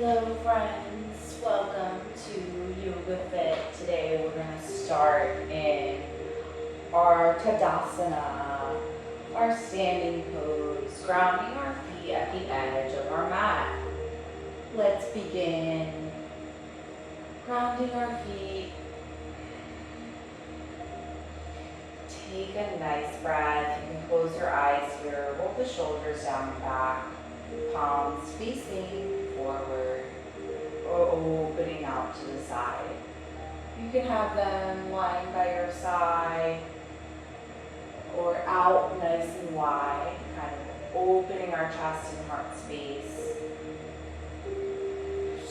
Hello friends, welcome to Yogafit. Today we're going to start in our Tadasana, our standing pose, grounding our feet at the edge of our mat. Let's begin grounding our feet. Take a nice breath. You can close your eyes here, roll the shoulders down and back, palms facing forward or opening out to the side. You can have them lying by your side or out nice and wide, kind of opening our chest and heart space.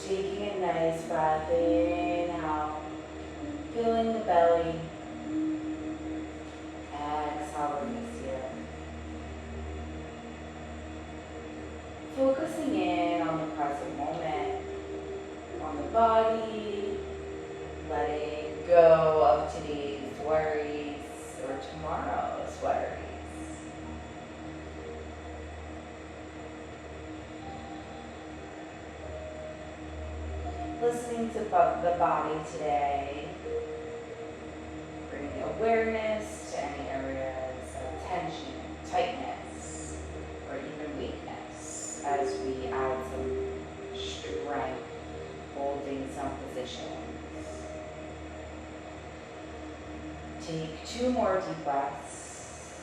Taking a nice breath in, out, filling the belly. Exhale, release here. Focusing in on the present moment, on the body, letting go of today's worries or tomorrow's worries. Listening to the body today, bringing awareness to any areas of tension, tightness, or even weakness as we add some strength, holding some positions. Take 2 more deep breaths.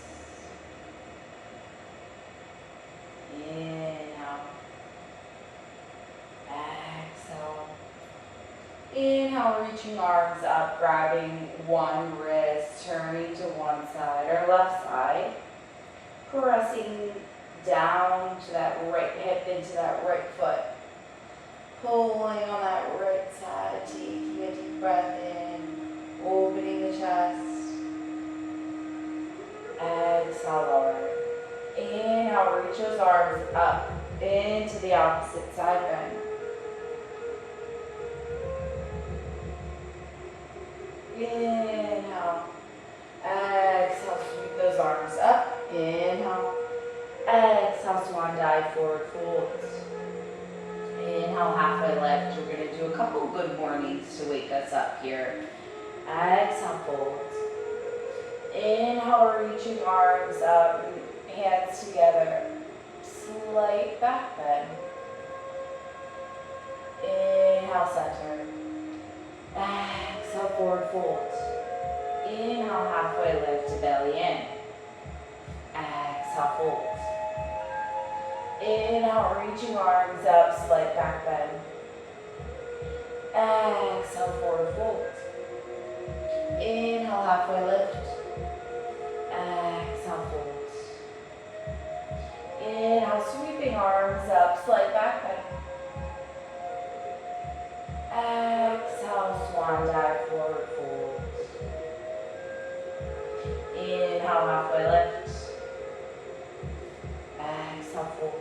Inhale. Exhale. Inhale, reaching arms up, grabbing one wrist, turning to one side or left side. Pressing down to that right hip, into that right foot. Pulling on that right side, taking a deep breath in, opening the chest. Exhale, lower. Inhale, reach those arms up into the opposite side bend. Inhale. Exhale, sweep those arms up. Inhale. Exhale, swan dive, forward fold. Inhale, halfway lift. We're going to do a couple good mornings to wake us up here. Exhale, fold. Inhale, reaching arms up, hands together. Slight back bend. Inhale, center. Exhale, forward fold. Inhale, halfway lift to belly in. Exhale, fold. Inhale, reaching arms up, slight back bend. Exhale, forward fold. Inhale, halfway lift. Exhale, fold. Inhale, sweeping arms up, slight back bend. Exhale, swan dive, forward fold. Inhale, halfway lift. Exhale, fold.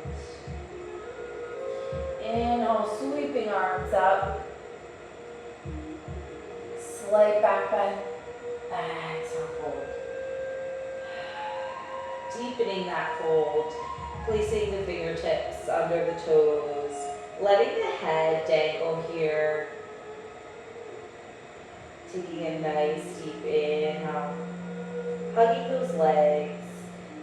Inhale, sweeping arms up. Slight back bend. Exhale, fold. Deepening that fold. Placing the fingertips under the toes. Letting the head dangle here. Taking a nice deep inhale. Hugging those legs.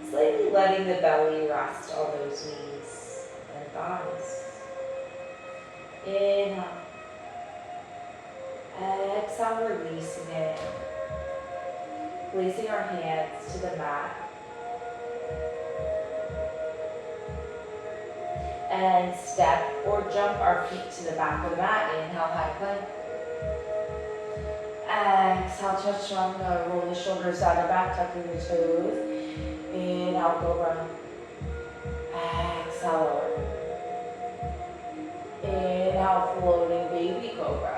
Slightly letting the belly rest on those knees and thighs. Inhale. Exhale, releasing it. Placing our hands to the mat. And step or jump our feet to the back of the mat. Inhale, high plank. Exhale, chaturanga. Roll the shoulders down and back, tucking the toes. Inhale, cobra. Exhale, lower. Inhale, floating baby cobra.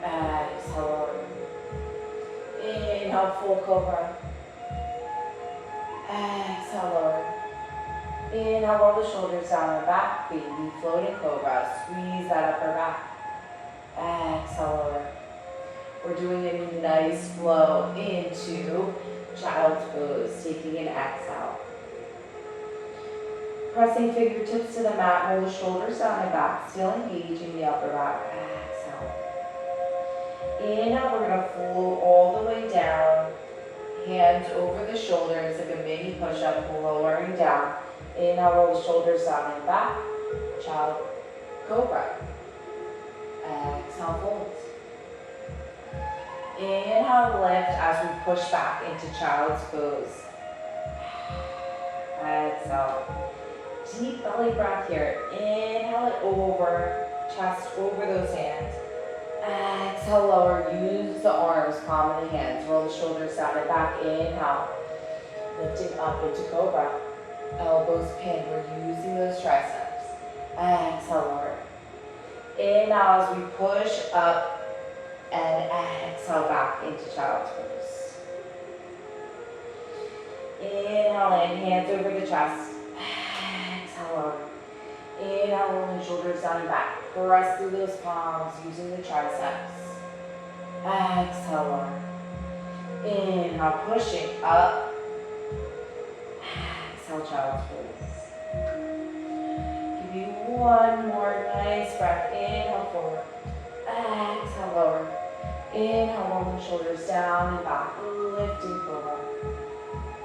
Exhale, lower. Inhale, full cobra. Exhale, lower. Inhale, roll the shoulders down and back, baby floating cobra. Squeeze that upper back. Exhale, lower. We're doing a nice flow into child's pose, taking an exhale. Pressing fingertips to the mat, roll the shoulders down and back, still engaging the upper back. Exhale. Inhale, we're going to float all the way down. Hands over the shoulders like a mini push-up, lowering down. Inhale, roll the shoulders down and back. Child Cobra. Exhale, fold. Inhale, lift as we push back into child's pose. Exhale. Deep belly breath here. Inhale it over, chest over those hands. Exhale, lower. Use the arms, palm of the hands. Roll the shoulders down and back. Inhale. Lifting up into Cobra. Elbows pinned. We're using those triceps. Exhale, lower. Inhale as we push up and exhale back into child's pose. Inhale in, hands over the chest. Exhale lower. Inhale, rolling shoulders down and back. Press through those palms using the triceps. Exhale lower. Inhale, pushing up. Exhale, child's pose. Give you one more nice breath. Inhale forward. Exhale lower. Inhale, rolling shoulders down and back. Lifting forward.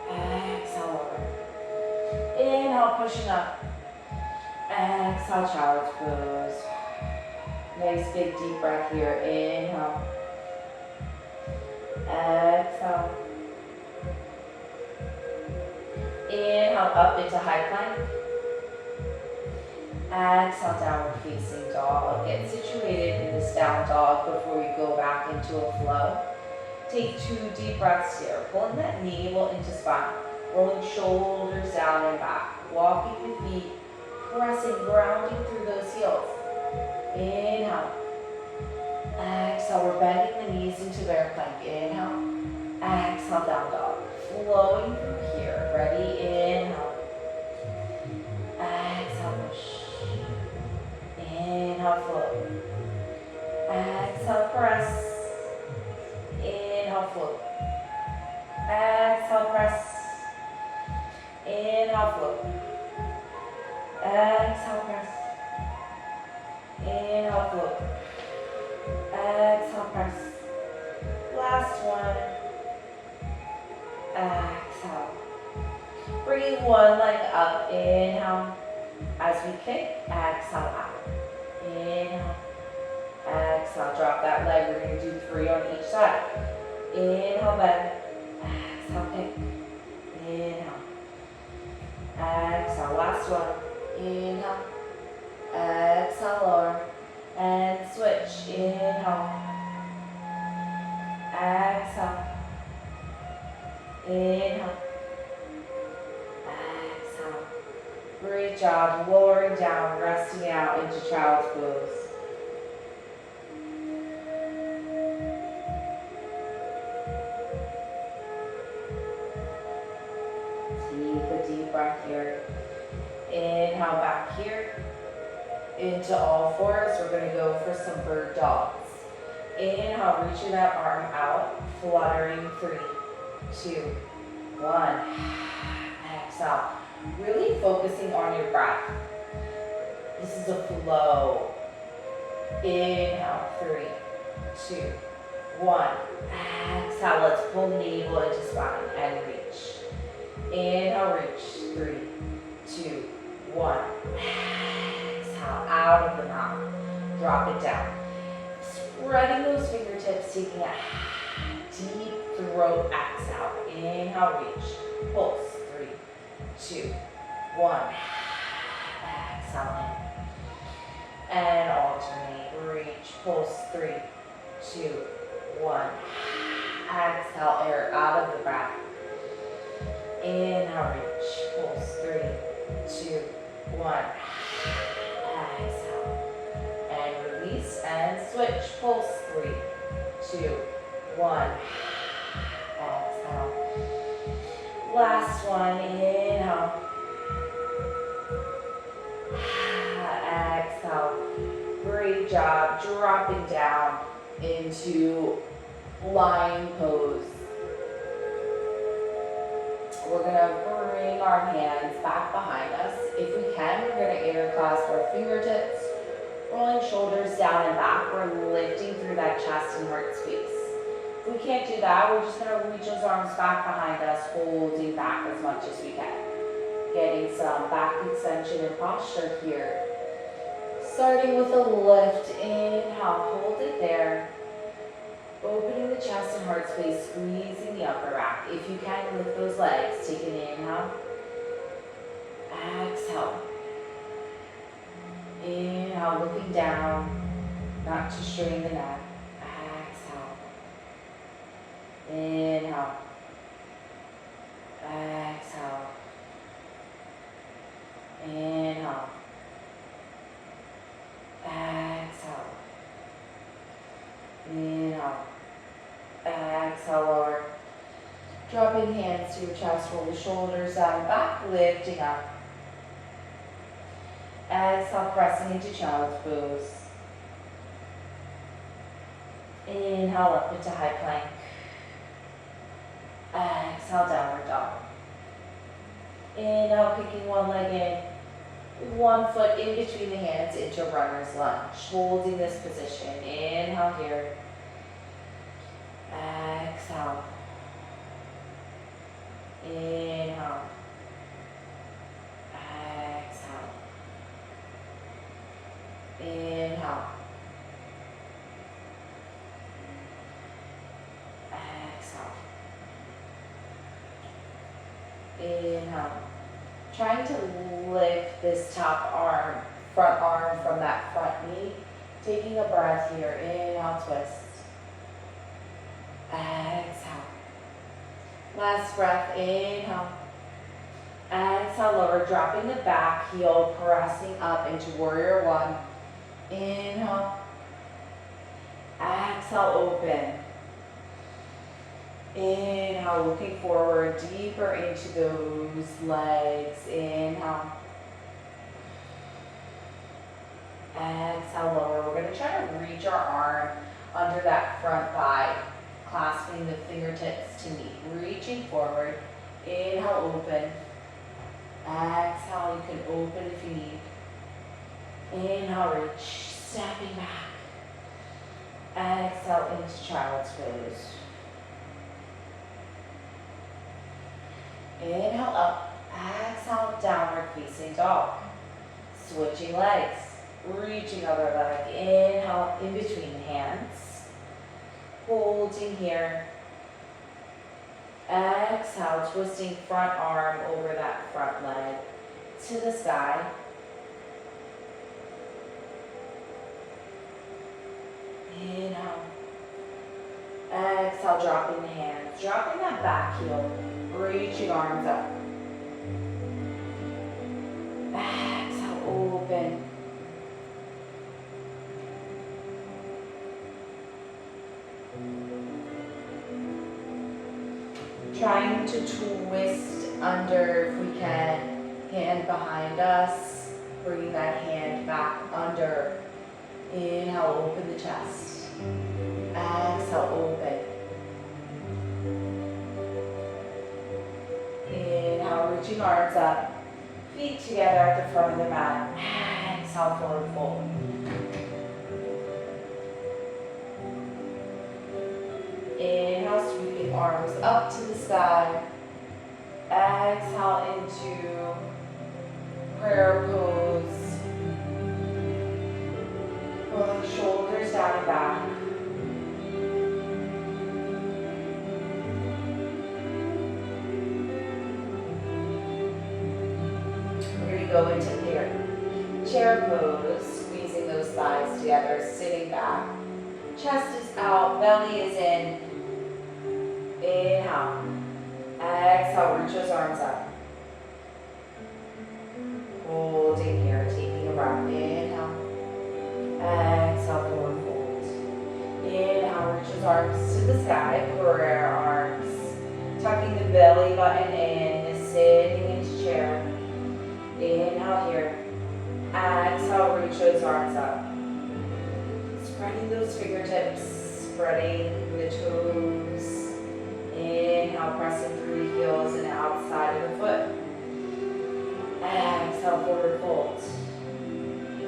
Exhale lower. Inhale, pushing up. Exhale, child's pose. Nice big deep breath here. Inhale. Exhale. Inhale, up into high plank. Exhale, downward facing dog. Get situated in this down dog before we go back into a flow. Take 2 deep breaths here. Pulling that navel into spine. Rolling shoulders down and back. Walking the feet. Pressing, grounding through those heels. Inhale. Exhale, we're bending the knees into bear plank. Inhale. Exhale, down dog. Flowing through here. Ready? Inhale. Exhale, push. Inhale, float. Exhale, press. Inhale, float. Exhale, press. Inhale, float. Exhale, press. Inhale, float. Exhale, press. Last one. Exhale. Bringing one leg up. Inhale. As we kick, exhale out. Inhale. Exhale. Drop that leg. We're going to do 3 on each side. Inhale, bend. Exhale, kick. Inhale. Exhale. Last one. Inhale. Exhale, lower. And switch. Inhale. Exhale. Inhale. Exhale. Great job. Lowering down, resting out into child's pose. Take a deep breath here. Inhale back here. Into all fours. We're going to go for some bird dogs. Inhale, reaching that arm out. Fluttering. 3, 2, 1. Exhale. Really focusing on your breath. This is a flow. Inhale, 3, 2, 1. Exhale, let's pull navel into spine and reach. Inhale, reach. 3, 2, 1. Exhale, out of the mouth. Drop it down. Spreading those fingertips, taking a deep throat exhale. Inhale, reach. Pulse. 3, 2, 1. Exhale in. And alternate. Reach. Pulse. 3, 2, 1. Exhale air out of the breath. Inhale, reach. Pulse. 3, 2, 1. Exhale. And release and switch. Pulse. 3, 2, 1. Exhale. Last one. Inhale. Exhale. Great job. Dropping down into lying pose. we're gonna bring our hands back behind us. If we can, we're gonna interclasp our fingertips, rolling shoulders down and back. We're lifting through that chest and heart space. If we can't do that, we're just gonna reach those arms back behind us, holding back as much as we can. Getting some back extension and posture here. Starting with a lift, inhale, hold it there. Opening the chest and heart space, squeezing the upper back. If you can, lift those legs. Take an inhale. Exhale. Inhale, looking down, not to strain the neck. Exhale. Inhale. Exhale. Inhale. Exhale. Inhale. Exhale, lower. Dropping hands to your chest, roll the shoulders down and back, lifting up. Exhale, pressing into child's pose. Inhale, up into high plank. Exhale, downward dog. Inhale, kicking one leg in, one foot in between the hands into runner's lunge. Holding this position. Inhale here. Exhale. Inhale. Exhale. Inhale. Exhale. Inhale. Trying to lift this top arm, front arm from that front knee. Taking a breath here. Inhale, twist. Exhale. Last breath, inhale. Exhale, lower, dropping the back heel, pressing up into warrior one. Inhale. Exhale, open. Inhale, looking forward, deeper into those legs. Inhale. Exhale, lower. We're going to try to reach our arm under that front thigh, clasping the fingertips to meet, reaching forward. Inhale, open. Exhale, you can open if you need. Inhale, reach, stepping back. Exhale into child's pose. Inhale up, exhale, downward facing dog. Switching legs, reaching other leg. Inhale, in between the hands. Holding here. Exhale, twisting front arm over that front leg to the sky. Inhale. Exhale, dropping the hands, dropping that back heel, reaching arms up. Exhale, open. Trying to twist under if we can, hand behind us, bringing that hand back under. Inhale, open the chest. Exhale, open. Inhale, reaching arms up, feet together at the front of the mat. Exhale, forward fold. Inhale, sweeping arms up to the sky. Exhale into prayer pose. Rolling shoulders down and back. We're going to go into chair pose, squeezing those thighs together, sitting back. Chest is out, belly is in. Inhale. Exhale, reach those arms up. Holding here, taking a breath. Inhale. Exhale, forward fold. Inhale, reach those arms to the sky, prayer arms. Tucking the belly button in, sitting into chair. Inhale here. Exhale, reach those arms up. Spreading those fingertips, spreading the toes. Inhale, pressing through the heels and outside of the foot. Exhale, forward fold.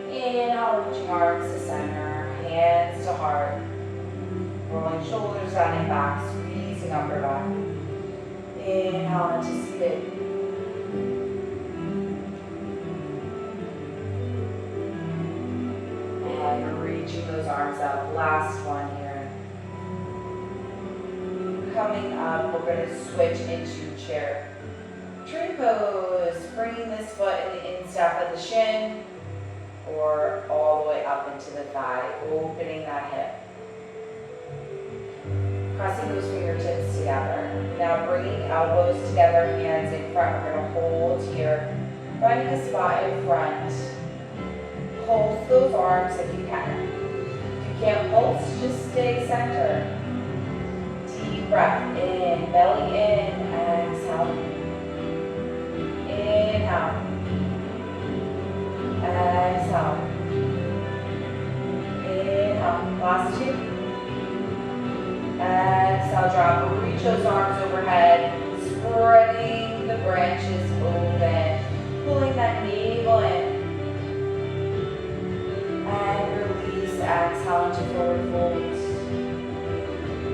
Inhale, reaching arms to center, hands to heart. Rolling shoulders down and back, squeezing upper back. Inhale into seated. And reaching those arms up. Last one here. Coming up, we're going to switch into chair. Tree pose, bringing this foot in the instep of the shin or all the way up into the thigh, opening that hip. Pressing those fingertips together. Now bringing elbows together, hands in front. We're going to hold here, finding a spot in front. Pulse those arms if you can. If you can't pulse, just stay centered. Deep breath in, belly in, exhale. Inhale. Exhale. Inhale. Last two. Exhale, drop. Reach those arms overhead, spreading the branches open, pulling that navel in. And release. Exhale into forward fold.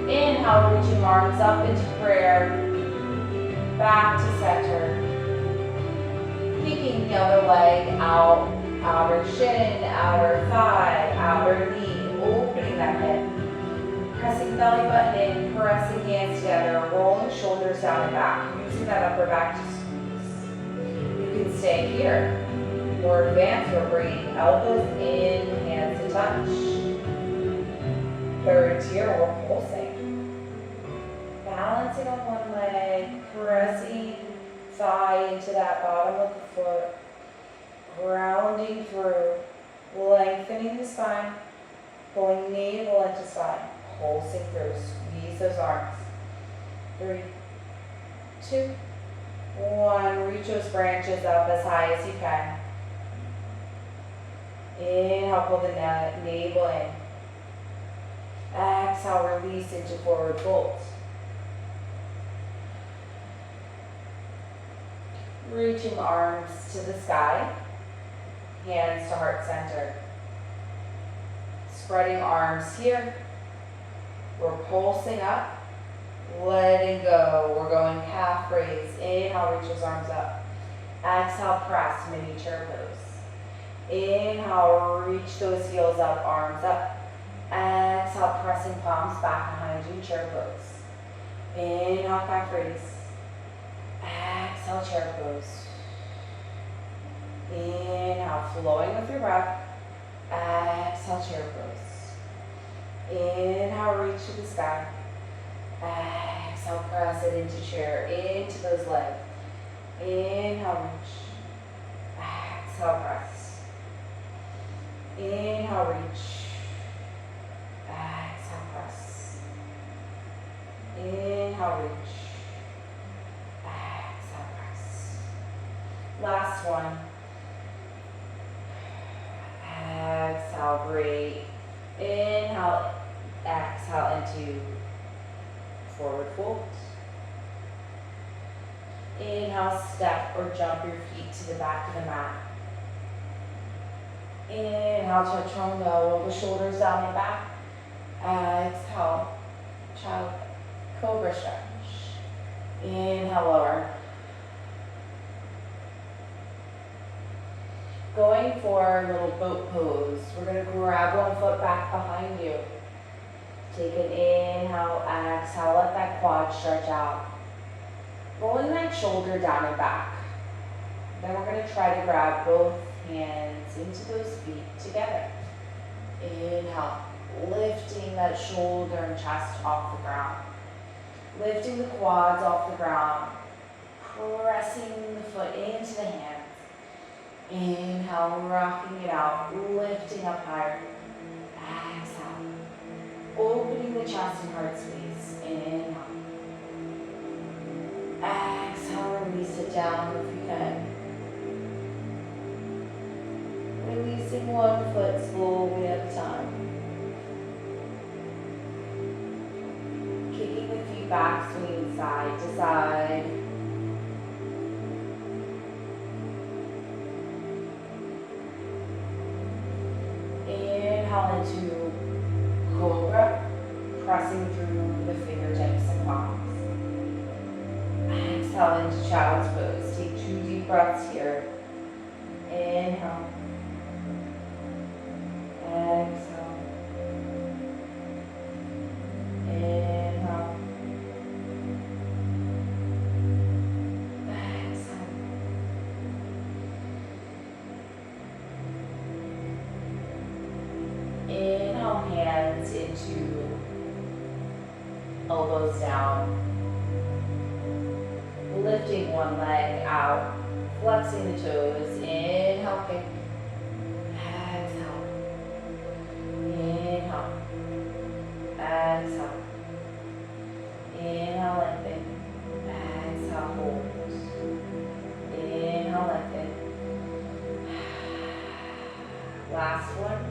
Inhale, reaching arms up into prayer. Back to center. Kicking the other leg out, outer shin, outer thigh, outer knee, opening that hip. Pressing belly button in, pressing hands together, rolling shoulders down and back, using that upper back to squeeze. You can stay here. More advanced, we're bringing elbows in, hands to touch. Third tier, we're pulsing. Balancing on one leg, pressing thigh into that bottom of the foot, grounding through, lengthening the spine, pulling navel into spine, pulsing through, squeeze those arms. 3, 2, 1, reach those branches up as high as you can. Inhale, pull the navel in. Exhale, release into forward fold. Reaching arms to the sky, hands to heart center. Spreading arms here. We're pulsing up, letting go. We're going calf raise. Inhale, reach those arms up. Exhale, press, mini chair pose. Inhale, reach those heels up, arms up. Exhale, pressing palms back behind you, chair pose. Inhale, calf raise. Exhale, chair pose. Inhale, flowing with your breath. Exhale, chair pose. Inhale, reach to the sky. Exhale, press it into chair, into those legs. Inhale, reach. Exhale, press. Inhale, reach. Exhale, press. Inhale, reach. Last one. Exhale, great. Inhale, exhale into forward fold. Inhale, step or jump your feet to the back of the mat. Inhale, chaturanga, roll the shoulders down and back. Exhale, child cobra stretch. Inhale, lower. Going for a little boat pose. We're going to grab one foot back behind you. Take an inhale, exhale, let that quad stretch out. Rolling that shoulder down and back. Then we're going to try to grab both hands into those feet together. Inhale, lifting that shoulder and chest off the ground. Lifting the quads off the ground. Pressing the foot into the hands. Inhale, rocking it out, lifting up higher. Exhale, opening the chest and heart space. Inhale. Exhale, release it down if you can. Releasing one foot slowly at a time. Kicking the feet back swinging side to side. Inhale into cobra, pressing through the fingertips and palms. Exhale into child's pose. Take 2 deep breaths here. Inhale. Exhale. Inhale. Exhale. Inhale, hands into elbows down. Lifting one leg out, flexing the toes. Inhale, kick. Exhale. Inhale. Exhale. Inhale, lengthen. Exhale, hold. Inhale, lengthen. Last one.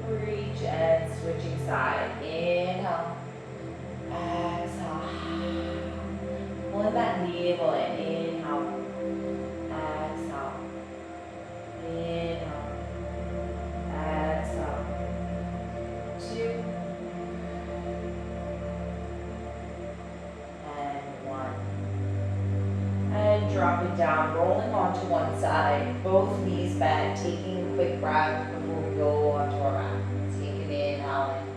Reach and switching side. Inhale. Exhale. Pull that navel in. Inhale. Exhale. Inhale. Exhale. 2. And 1. And drop it down, rolling onto one side. Both knees bent, taking a quick breath before we go onto our back. Take an inhale in.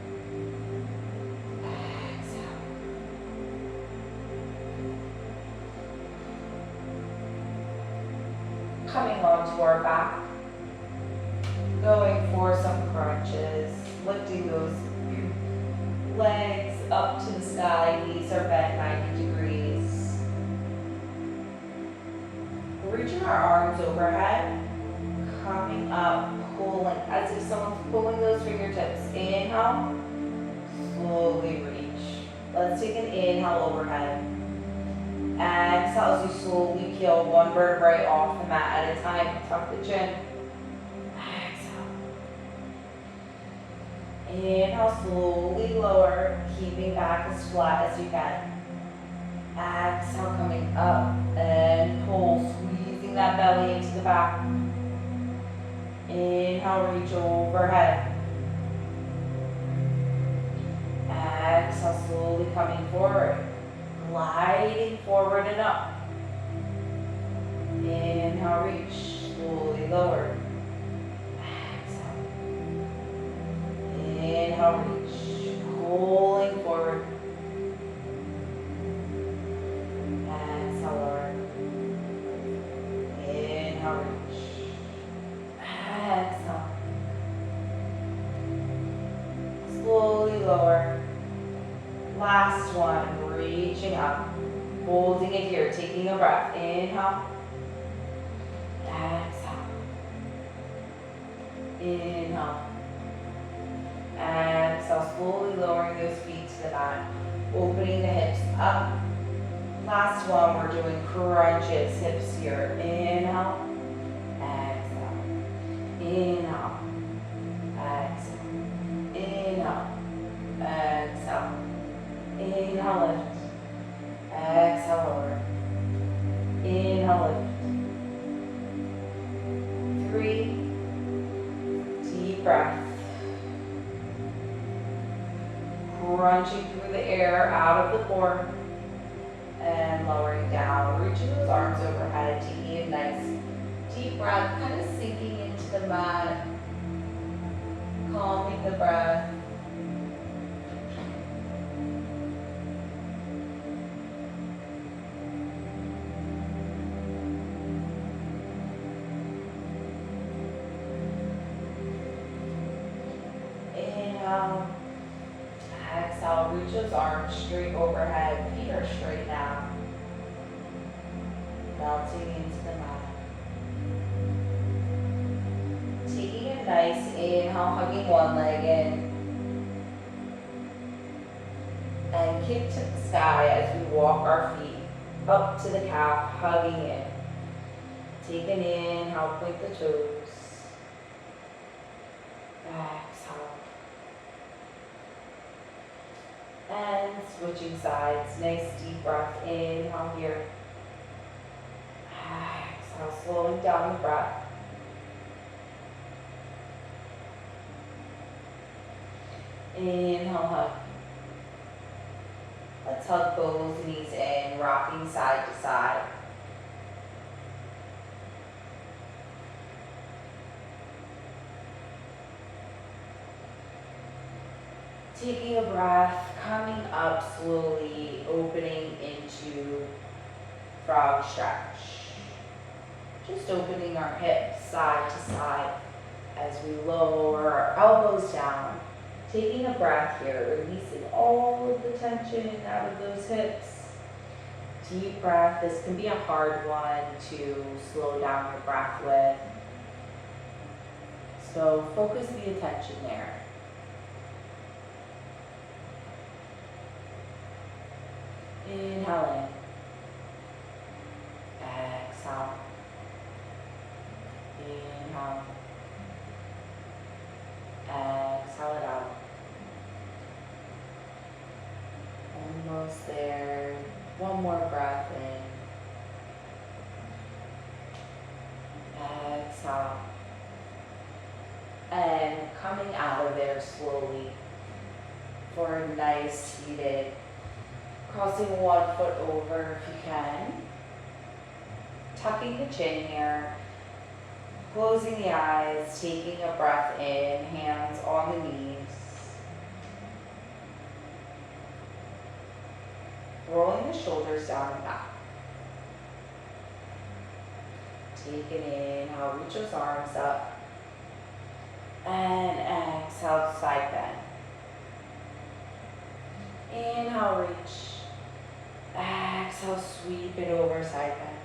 Coming onto our back, going for some crunches, lifting those legs up to the sky, knees are bent 90 degrees. Reaching our arms overhead, coming up, pulling, as if someone's pulling those fingertips. Inhale, slowly reach. Let's take an inhale overhead. Exhale as you slowly peel one vertebrae off the mat at a time. Tuck the chin. Exhale. Inhale, slowly lower, keeping back as flat as you can. Exhale, coming up and pull, squeezing that belly into the back. Inhale, reach overhead. Exhale, slowly coming forward. Gliding forward and up. Inhale, reach, slowly lower. Exhale. Inhale, reach, pulling forward. Exhale, lower. Inhale, reach. Exhale. Slowly lower. Last one. Reaching up, holding it here, taking a breath. Inhale, exhale, inhale, exhale, slowly lowering those feet to the mat, opening the hips up. Last one, we're doing crunches, hips here. Inhale, exhale, inhale, exhale, inhale, exhale. Inhale, lift. Exhale, lower. Inhale, lift. 3. Deep breath. Crunching through the air out of the core. And lowering down. Reaching those arms overhead. Taking a nice deep breath. Kind of sinking into the mat. Calming the breath. Exhale, reach those arms straight overhead, feet are straight now. Melting into the mat. Taking a nice inhale, hugging one leg in. And kick to the sky as we walk our feet up to the calf, hugging in. Take an inhale, point the toes. Exhale. switching sides. Nice deep breath. Inhale here. Exhale, slowing down the breath. Inhale, hug. Let's hug both knees in, rocking side to side. Taking a breath, coming up slowly, opening into frog stretch. Just opening our hips side to side as we lower our elbows down. Taking a breath here, releasing all of the tension out of those hips. Deep breath. This can be a hard one to slow down your breath with. So focus the attention there. Inhale in. Exhale. Inhale. Exhale it out. Almost there. One more breath in. Exhale. And coming out of there slowly for a nice seated. Crossing one foot over if you can. Tucking the chin here. Closing the eyes, taking a breath in, hands on the knees. Rolling the shoulders down and back. Take an inhale, reach those arms up. And exhale, side bend. Inhale, reach. Exhale, sweep it over, side bend.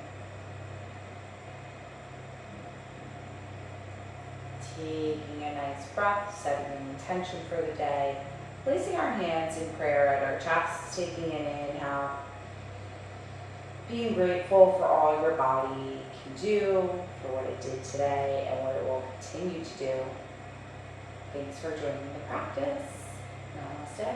Taking a nice breath, setting an intention for the day. Placing our hands in prayer at our chests, taking an inhale. Being grateful for all your body can do, for what it did today, and what it will continue to do. Thanks for joining the practice. Namaste.